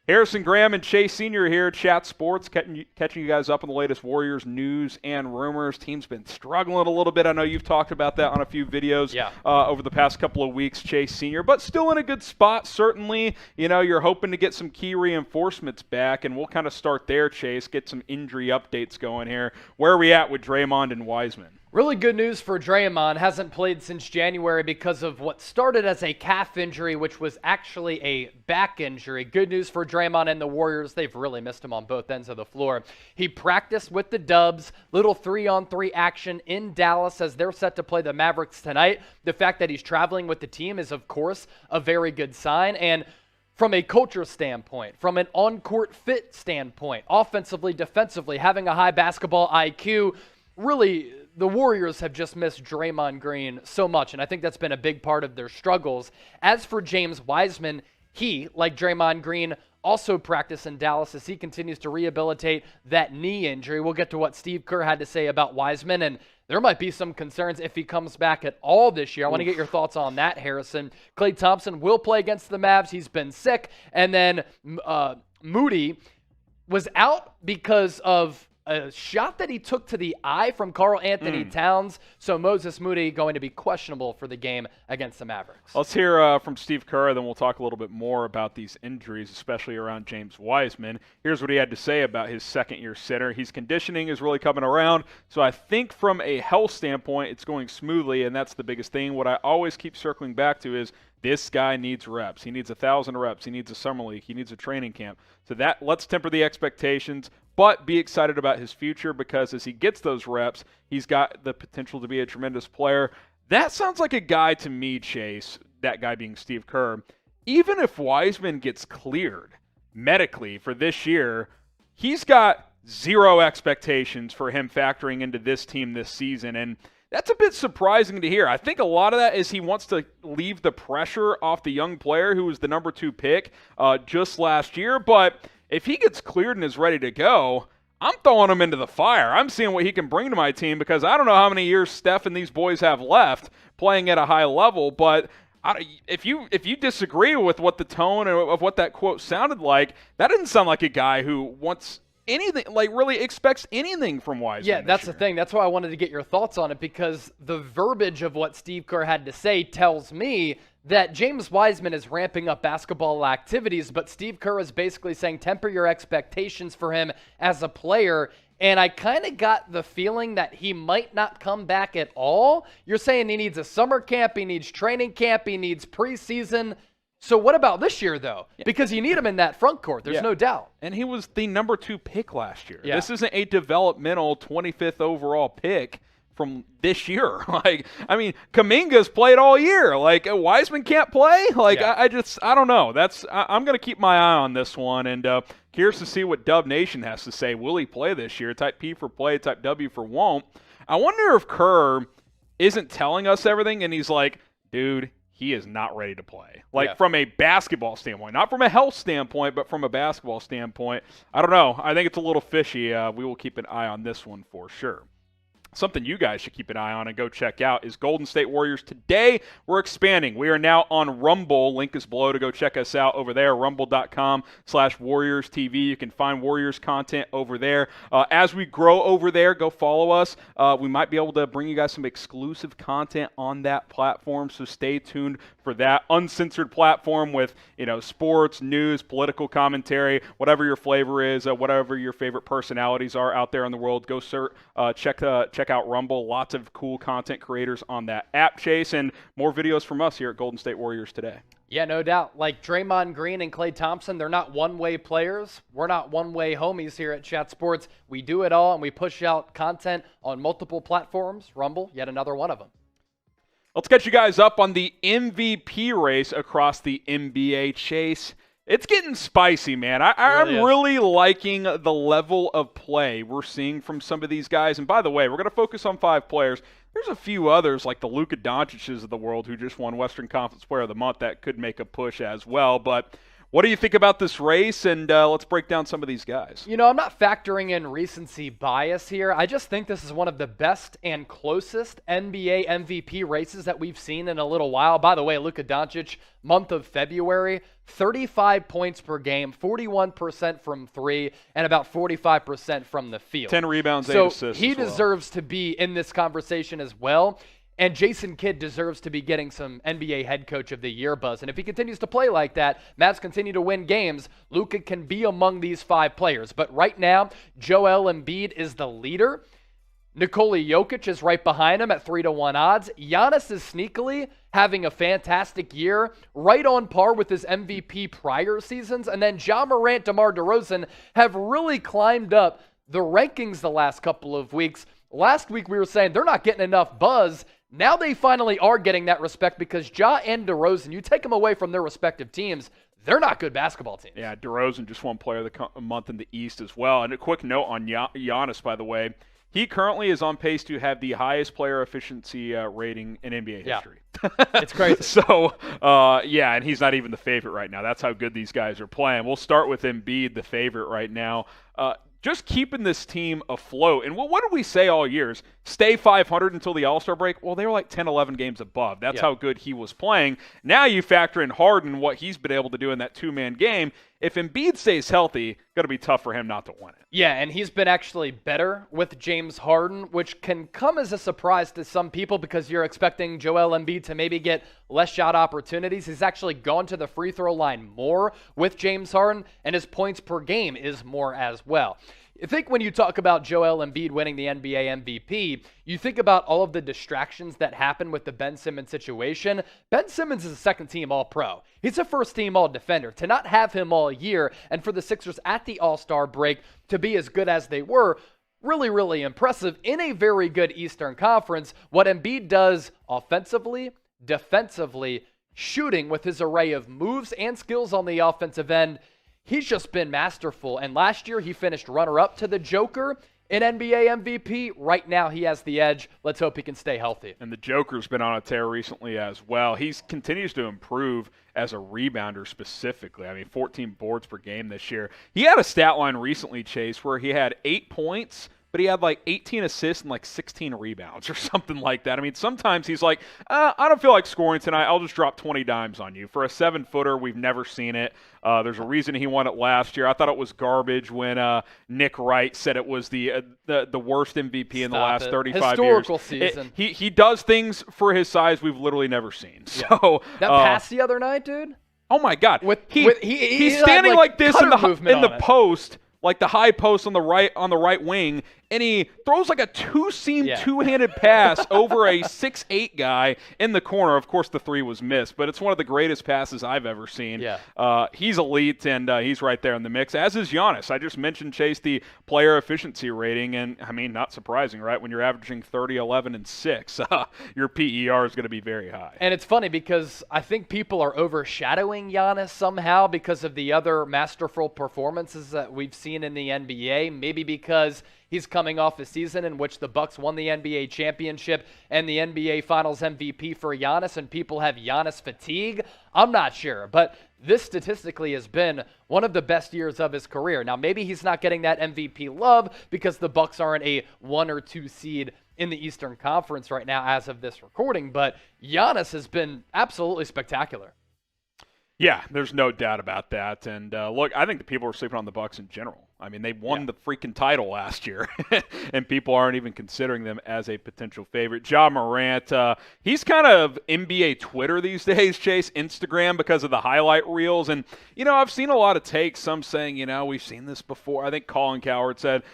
Harrison Graham and Chase Sr. here at Chat Sports, catching you guys up on the latest Warriors news and rumors. Team's been struggling a little bit. I know you've talked about that on a few videos over the past couple of weeks, Chase Sr., but still in a good spot, certainly. You know, you're hoping to get some key reinforcements back, and we'll kind of start there, Chase, get some injury updates going here. Where are we at with Draymond and Wiseman? Really good news for Draymond. Hasn't played since January because of what started as a calf injury, which was actually a back injury. Good news for Draymond and the Warriors. They've really missed him on both ends of the floor. He practiced with the Dubs, little 3-on-3 action in Dallas as they're set to play the Mavericks tonight. The fact that he's traveling with the team is, of course, a very good sign. And from a culture standpoint, from an on-court fit standpoint, offensively, defensively, having a high basketball IQ, really, the Warriors have just missed Draymond Green so much, and I think that's been a big part of their struggles. As for James Wiseman, he, like Draymond Green, also practiced in Dallas as he continues to rehabilitate that knee injury. We'll get to what Steve Kerr had to say about Wiseman, and there might be some concerns if he comes back at all this year. I want to get your thoughts on that, Harrison. Klay Thompson will play against the Mavs. He's been sick. And then Moody was out because of a shot that he took to the eye from Karl Anthony Towns. So Moses Moody going to be questionable for the game against the Mavericks. Let's hear from Steve Kerr, then we'll talk a little bit more about these injuries, especially around James Wiseman. Here's what he had to say about his second-year center. His conditioning is really coming around, so I think from a health standpoint, it's going smoothly, and that's the biggest thing. What I always keep circling back to is this guy needs reps. He needs 1,000 reps. He needs a summer league. He needs a training camp. So that let's temper the expectations, but be excited about his future because as he gets those reps, he's got the potential to be a tremendous player. That sounds like a guy to me, Chase, that guy being Steve Kerr. Even if Wiseman gets cleared medically for this year, he's got zero expectations for him factoring into this team this season, and that's a bit surprising to hear. I think a lot of that is he wants to leave the pressure off the young player who was the number 2 pick just last year. But if he gets cleared and is ready to go, I'm throwing him into the fire. I'm seeing what he can bring to my team because I don't know how many years Steph and these boys have left playing at a high level. But if you disagree with what the tone of what that quote sounded like, that didn't sound like a guy who wants anything, like really expects anything from Wiseman. Yeah, that's the thing. That's why I wanted to get your thoughts on it because the verbiage of what Steve Kerr had to say tells me that James Wiseman is ramping up basketball activities, but Steve Kerr is basically saying temper your expectations for him as a player. And I kind of got the feeling that he might not come back at all. You're saying he needs a summer camp, he needs training camp, he needs preseason. So what about this year, though? Because you need him in that front court. There's no doubt. And he was the number 2 pick last year. Yeah. This isn't a developmental 25th overall pick from this year. I mean, Kuminga's played all year. Wiseman can't play? I don't know. I'm going to keep my eye on this one, and curious to see what Dub Nation has to say. Will he play this year? Type P for play, type W for won't. I wonder if Kerr isn't telling us everything, and he's like, dude, he is not ready to play. From a basketball standpoint, not from a health standpoint, but from a basketball standpoint. I don't know. I think it's a little fishy. We will keep an eye on this one for sure. Something you guys should keep an eye on and go check out is Golden State Warriors Today. We're expanding. We are now on Rumble. Link is below to go check us out over there, rumble.com/WarriorsTV. You can find Warriors content over there. As we grow over there, go follow us. We might be able to bring you guys some exclusive content on that platform, so stay tuned for that uncensored platform with, sports, news, political commentary, whatever your flavor is, whatever your favorite personalities are out there in the world. Go check out Rumble. Lots of cool content creators on that app, Chase, and more videos from us here at Golden State Warriors Today. Yeah, no doubt. Like Draymond Green and Klay Thompson, they're not one-way players. We're not one-way homies here at Chat Sports. We do it all, and we push out content on multiple platforms. Rumble, yet another one of them. Let's get you guys up on the MVP race across the NBA, Chase. It's getting spicy, man. I'm really liking the level of play we're seeing from some of these guys. And by the way, we're going to focus on 5 players. There's a few others like the Luka Doncic's of the world who just won Western Conference Player of the Month that could make a push as well. But What do you think about this race? And let's break down some of these guys. You know, I'm not factoring in recency bias here. I just think this is one of the best and closest NBA MVP races that we've seen in a little while. By the way, Luka Doncic, month of February, 35 points per game, 41% from three, and about 45% from the field. 10 rebounds, 8 assists. So he deserves to be in this conversation as well. And Jason Kidd deserves to be getting some NBA head coach of the year buzz. And if he continues to play like that, Mavs continue to win games, Luka can be among these 5 players. But right now, Joel Embiid is the leader. Nikola Jokic is right behind him at 3-1 odds. Giannis is sneakily having a fantastic year, right on par with his MVP prior seasons. And then Ja Morant, DeMar DeRozan have really climbed up the rankings the last couple of weeks. Last week we were saying they're not getting enough buzz. Now they finally are getting that respect because Ja and DeRozan, you take them away from their respective teams, they're not good basketball teams. Yeah, DeRozan just won Player of the Month in the East as well. And a quick note on Giannis, by the way. He currently is on pace to have the highest player efficiency rating in NBA history. It's crazy. So, and he's not even the favorite right now. That's how good these guys are playing. We'll start with Embiid, the favorite right now. Just keeping this team afloat. And what did we say all years? Stay 500 until the All-Star break? Well, they were like 10, 11 games above. That's how good he was playing. Now you factor in Harden, what he's been able to do in that two-man game. If Embiid stays healthy, going to be tough for him not to win it. Yeah, and he's been actually better with James Harden, which can come as a surprise to some people because you're expecting Joel Embiid to maybe get less shot opportunities. He's actually gone to the free throw line more with James Harden, and his points per game is more as well. I think when you talk about Joel Embiid winning the NBA MVP, you think about all of the distractions that happen with the Ben Simmons situation. Ben Simmons is a second-team All-Pro. He's a first-team All-Defender. To not have him all year and for the Sixers at the All-Star break to be as good as they were, really, really impressive in a very good Eastern Conference. What Embiid does offensively, defensively, shooting with his array of moves and skills on the offensive end, he's just been masterful. And last year, he finished runner-up to the Joker in NBA MVP. Right now, he has the edge. Let's hope he can stay healthy. And the Joker's been on a tear recently as well. He continues to improve as a rebounder specifically. I mean, 14 boards per game this year. He had a stat line recently, Chase, where he had 8 points, but he had like 18 assists and like 16 rebounds or something like that. I mean, sometimes he's like, I don't feel like scoring tonight. I'll just drop 20 dimes on you. For a 7-footer, we've never seen it. There's a reason he won it last year. I thought it was garbage when Nick Wright said it was the worst MVP in the last 35 Historical years. Season. He does things for his size we've literally never seen. So that pass the other night, dude? Oh, my God. He's had, standing like this in the post, like the high post on the right wing, and he throws like a two-seam, two-handed pass over a 6'8" guy in the corner. Of course, the three was missed, but it's one of the greatest passes I've ever seen. He's elite, and he's right there in the mix, as is Giannis. I just mentioned, Chase, the player efficiency rating, and, I mean, not surprising, right? When you're averaging 30, 11, and 6, your PER is going to be very high. And it's funny because I think people are overshadowing Giannis somehow because of the other masterful performances that we've seen in the NBA, maybe because he's coming off a season in which the Bucks won the NBA championship and the NBA Finals MVP for Giannis, and people have Giannis fatigue. I'm not sure, but this statistically has been one of the best years of his career. Now, maybe he's not getting that MVP love because the Bucks aren't a 1 or 2 seed in the Eastern Conference right now as of this recording, but Giannis has been absolutely spectacular. Yeah, there's no doubt about that. And look, I think the people are sleeping on the Bucks in general. I mean, they won the freaking title last year, and people aren't even considering them as a potential favorite. Ja Morant, he's kind of NBA Twitter these days, Chase, Instagram, because of the highlight reels. And, you know, I've seen a lot of takes, some saying, you know, we've seen this before. I think Colin Cowherd said,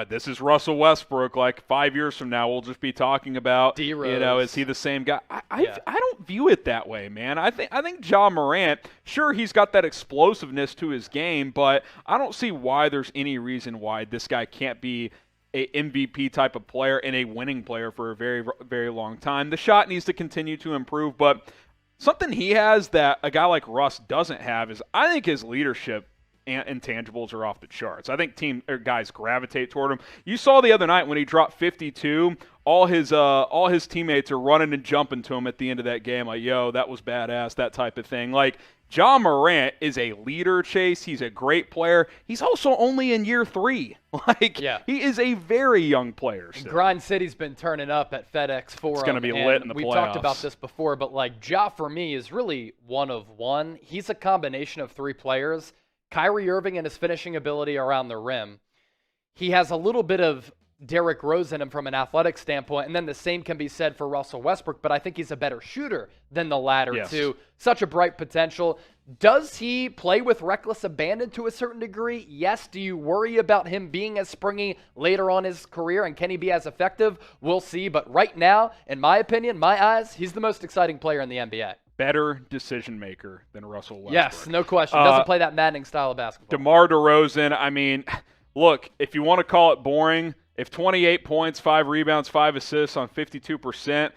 this is Russell Westbrook. Like 5 years from now, we'll just be talking about, D-Rose. you know, is he the same guy? I don't view it that way, man. I think Ja Morant, sure, he's got that explosiveness to his game, but I don't see why there's any reason why this guy can't be a MVP type of player and a winning player for a very, very long time. The shot needs to continue to improve, but something he has that a guy like Russ doesn't have is I think his leadership and intangibles are off the charts. I think guys gravitate toward him. You saw the other night when he dropped 52, all his teammates are running and jumping to him at the end of that game, like, yo, that was badass, that type of thing. Like, Ja Morant is a leader, Chase. He's a great player. He's also only in year 3. He is a very young player still. Grind City's been turning up at FedEx Forum. It's going to be lit in the playoffs. We've talked about this before, but Ja for me is really one of one. He's a combination of 3 players. Kyrie Irving and his finishing ability around the rim. He has a little bit of Derrick Rose in him from an athletic standpoint, and then the same can be said for Russell Westbrook, but I think he's a better shooter than the latter two. Such a bright potential. Does he play with reckless abandon to a certain degree? Yes. Do you worry about him being as springy later on in his career, and can he be as effective? We'll see, but right now, in my opinion, my eyes, he's the most exciting player in the NBA. Better decision maker than Russell Westbrook. Yes, no question. Doesn't play that maddening style of basketball. DeMar DeRozan, I mean, look, if you want to call it boring, if 28 points, 5 rebounds, 5 assists on 52%,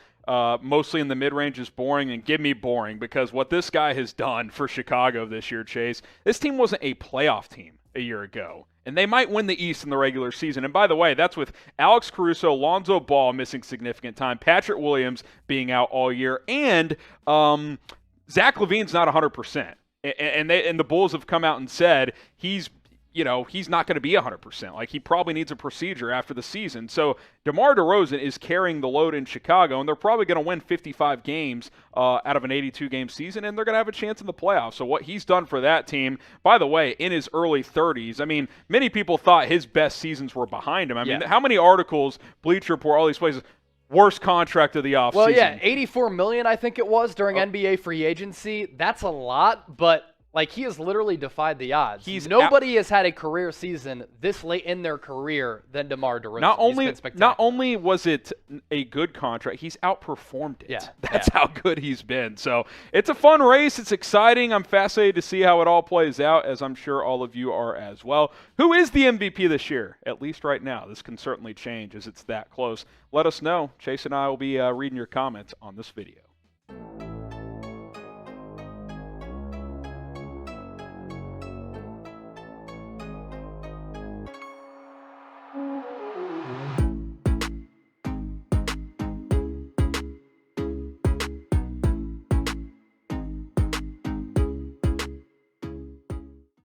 mostly in the mid-range is boring, and give me boring, because what this guy has done for Chicago this year, Chase, this team wasn't a playoff team a year ago, and they might win the East in the regular season. And by the way, that's with Alex Caruso, Lonzo Ball missing significant time, Patrick Williams being out all year, and Zach LaVine's not 100%. And the Bulls have come out and said he's not going to be 100%. Like, he probably needs a procedure after the season. So DeMar DeRozan is carrying the load in Chicago, and they're probably going to win 55 games out of an 82-game season, and they're going to have a chance in the playoffs. So what he's done for that team, by the way, in his early 30s, I mean, many people thought his best seasons were behind him. I mean, how many articles, Bleacher Report, all these places, worst contract of the offseason? Well, yeah, $84 million, I think it was, during NBA free agency. That's a lot, but he has literally defied the odds. Nobody has had a career season this late in their career than DeMar DeRozan. Not only was it a good contract, he's outperformed it. Yeah, That's how good he's been. So it's a fun race. It's exciting. I'm fascinated to see how it all plays out, as I'm sure all of you are as well. Who is the MVP this year? At least right now. This can certainly change as it's that close. Let us know. Chase and I will be reading your comments on this video.